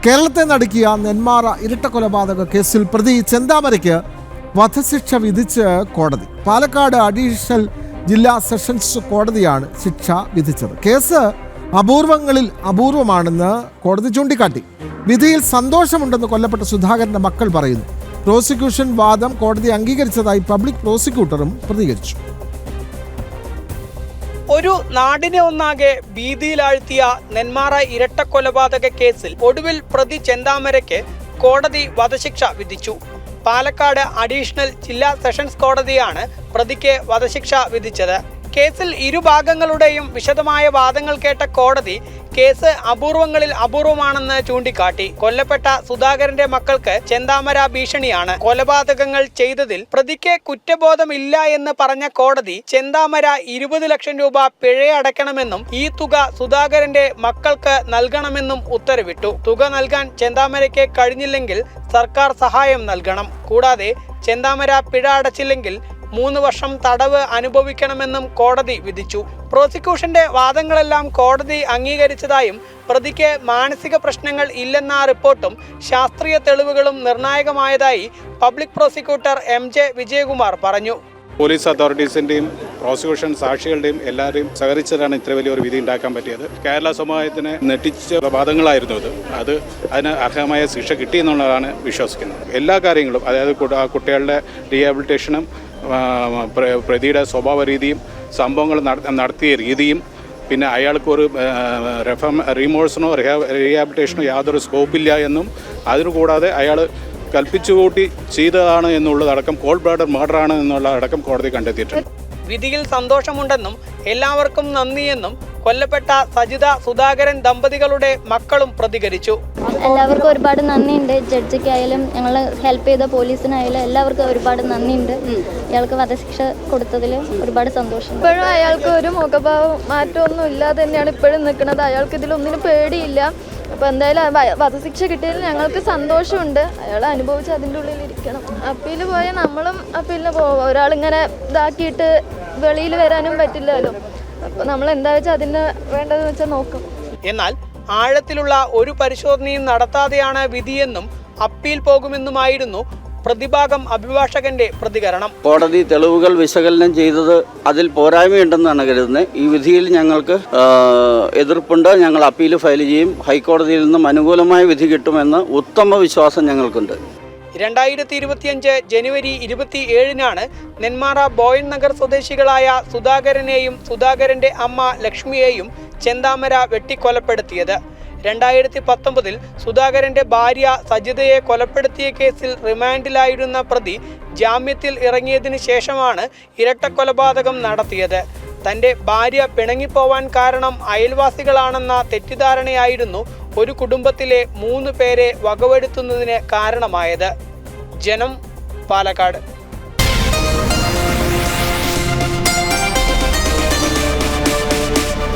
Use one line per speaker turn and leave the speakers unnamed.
കേരളത്തെ നടുക്കിയ നെന്മാറ ഇരട്ടക്കൊലപാതക കേസിൽ പ്രതി ചെന്താമരയ്ക്ക് വധശിക്ഷ വിധിച്ച് കോടതി. പാലക്കാട് അഡീഷണൽ ജില്ലാ സെഷൻസ് കോടതിയാണ് ശിക്ഷ വിധിച്ചത്. കേസ് അപൂർവങ്ങളിൽ അപൂർവമാണെന്ന് കോടതി ചൂണ്ടിക്കാട്ടി. വിധിയിൽ സന്തോഷമുണ്ടെന്ന് കൊല്ലപ്പെട്ട സുധാകരന്റെ മക്കൾ പറയുന്നു. പ്രോസിക്യൂഷൻ വാദം കോടതി അംഗീകരിച്ചതായി പബ്ലിക് പ്രോസിക്യൂട്ടറും പ്രതികരിച്ചു.
ഒരു നാടിനെ ഒന്നാകെ ഭീതിയിലാഴ്ത്തിയ നെന്മാറ ഇരട്ടക്കൊലപാതക കേസിൽ ഒടുവിൽ പ്രതി ചെന്താമരയ്ക്ക് കോടതി വധശിക്ഷ വിധിച്ചു. പാലക്കാട് അഡീഷണൽ ജില്ലാ സെഷൻസ് കോടതിയാണ് പ്രതിക്ക് വധശിക്ഷ വിധിച്ചത്. കേസിൽ ഇരുഭാഗങ്ങളുടെയും വിശദമായ വാദങ്ങൾ കേട്ട കോടതി കേസ് അപൂർവങ്ങളിൽ അപൂർവമാണെന്ന് ചൂണ്ടിക്കാട്ടി. കൊല്ലപ്പെട്ട സുധാകരന്റെ മക്കൾക്ക് ചെന്താമര ഭീഷണിയാണ്. കൊലപാതകങ്ങൾ ചെയ്തതിൽ പ്രതിക്ക് കുറ്റബോധമില്ല എന്ന് പറഞ്ഞ കോടതി ചെന്താമര 20 ലക്ഷം രൂപ പിഴയടയ്ക്കണമെന്നും ഈ തുക സുധാകരന്റെ മക്കൾക്ക് നൽകണമെന്നും ഉത്തരവിട്ടു. തുക നൽകാൻ ചെന്താമരയ്ക്ക് കഴിഞ്ഞില്ലെങ്കിൽ സർക്കാർ സഹായം നൽകണം. കൂടാതെ ചെന്താമര പിഴ അടച്ചില്ലെങ്കിൽ 3 വർഷം തടവ് അനുഭവിക്കണമെന്നും കോടതി വിധിച്ചു. പ്രോസിക്യൂഷന്റെ വാദങ്ങളെല്ലാം കോടതി അംഗീകരിച്ചതായും പ്രതിക്ക് മാനസിക പ്രശ്നങ്ങൾ ഇല്ലെന്ന റിപ്പോർട്ടും ശാസ്ത്രീയ തെളിവുകളും നിർണായകമായതായി പബ്ലിക് പ്രോസിക്യൂട്ടർ MJ വിജയകുമാർ പറഞ്ഞു.
പോലീസ് അതോറിറ്റീസിൻ്റെയും പ്രോസിക്യൂഷൻ സാക്ഷികളുടെയും എല്ലാവരെയും സഹകരിച്ചിട്ടാണ് ഇത്ര വലിയൊരു വിധി ഉണ്ടാക്കാൻ പറ്റിയത്. കേരള സമൂഹത്തിന് നെട്ടിച്ച വാദങ്ങളായിരുന്നു അത് അതിന് അർഹമായ ശിക്ഷ കിട്ടിയെന്നുള്ളതാണ് വിശ്വസിക്കുന്നത്. എല്ലാ കാര്യങ്ങളും, അതായത് കുട്ടികളുടെ റീഹാബിലിറ്റേഷനും പ്രതിയുടെ സ്വഭാവ രീതിയും സംഭവങ്ങൾ നടത്തിയ രീതിയും പിന്നെ അയാൾക്കൊരു റീമോഴ്സിനോ റീഹാബിലിറ്റേഷനോ യാതൊരു സ്കോപ്പില്ല എന്നും അതിനുകൂടാതെ അയാൾ കൽപ്പിച്ചുകൂട്ടി ചെയ്തതാണ് എന്നുള്ളതടക്കം കോൾഡ് ബ്ലഡഡ് മർഡറാണ് എന്നുള്ളതടക്കം കോടതി കണ്ടെത്തിയിട്ടുണ്ട്.
വിധിയിൽ സന്തോഷമുണ്ടെന്നും എല്ലാവർക്കും നന്ദിയെന്നും കൊല്ലപ്പെട്ട സജിത സുധാകരൻ ദമ്പതികളുടെ മക്കളും പ്രതികരിച്ചു.
എല്ലാവർക്കും ഒരുപാട് നന്ദിയുണ്ട്. ജഡ്ജിക്കായാലും ഞങ്ങൾ ഹെൽപ്പ് ചെയ്ത പോലീസിനായാലും എല്ലാവർക്കും ഒരുപാട് നന്ദിയുണ്ട്. അയാൾക്ക് വധശിക്ഷ കൊടുത്തതിൽ ഒരുപാട് സന്തോഷം.
ഇപ്പോഴും അയാൾക്ക് ഒരു മുഖഭാവം മാറ്റമൊന്നും ഇല്ലാതെ തന്നെയാണ് ഇപ്പോഴും നിൽക്കുന്നത്. അയാൾക്ക് ഇതിലൊന്നിനും പേടിയില്ല. അപ്പോൾ എന്തായാലും വധശിക്ഷ കിട്ടിയതിൽ ഞങ്ങൾക്ക് സന്തോഷമുണ്ട്. അയാൾ അനുഭവിച്ച് അതിൻ്റെ ഉള്ളിലിരിക്കണം. അപ്പീൽ പോയാൽ നമ്മളും അപ്പീലിന് പോകും. ഒരാളിങ്ങനെ ഇതാക്കിയിട്ട് വെളിയിൽ വരാനും പറ്റില്ലല്ലോ. അപ്പോൾ നമ്മൾ എന്താ വെച്ചാൽ അതിന് വേണ്ടതെന്ന് വെച്ചാൽ നോക്കും.
എന്നാൽ ആഴത്തിലുള്ള ഒരു പരിശോധനയും നടത്താതെയാണ് വിധിയെന്നും അപ്പീൽ പോകുമെന്നുമായിരുന്നു പ്രതിഭാഗം അഭിഭാഷകന്റെ പ്രതികരണം.
കോടതി തെളിവുകൾ വിശകലനം ചെയ്തത് അതിൽ പോരായ്മയുണ്ടെന്നാണ് കരുതുന്നത്. ഈ വിധിയിൽ ഞങ്ങൾക്ക് എതിർപ്പുണ്ട്. ഞങ്ങൾ അപ്പീൽ ഫയൽ ചെയ്യും. ഹൈക്കോടതിയിൽ നിന്നും അനുകൂലമായ വിധി കിട്ടുമെന്ന് ഉത്തമ വിശ്വാസം ഞങ്ങൾക്കുണ്ട്.
2025 ജനുവരി 27-നാണ് നെന്മാറ ബോയൻ നഗർ സ്വദേശികളായ സുധാകരനെയും സുധാകരന്റെ അമ്മ ലക്ഷ്മിയെയും ചെന്താമര വെട്ടിക്കൊലപ്പെടുത്തിയത്. 2019 സുധാകരന്റെ ഭാര്യ സജിതയെ കൊലപ്പെടുത്തിയ കേസിൽ റിമാൻഡിലായിരുന്ന പ്രതി ജാമ്യത്തിൽ ഇറങ്ങിയതിനു ശേഷമാണ് ഇരട്ടക്കൊലപാതകം നടത്തിയത്. തന്റെ ഭാര്യ പിണങ്ങിപ്പോവാൻ കാരണം അയൽവാസികളാണെന്ന തെറ്റിദ്ധാരണയായിരുന്നു ഒരു കുടുംബത്തിലെ 3 പേരെ വകവരുത്തുന്നതിന് കാരണമായത്. ജനം, പാലക്കാട്.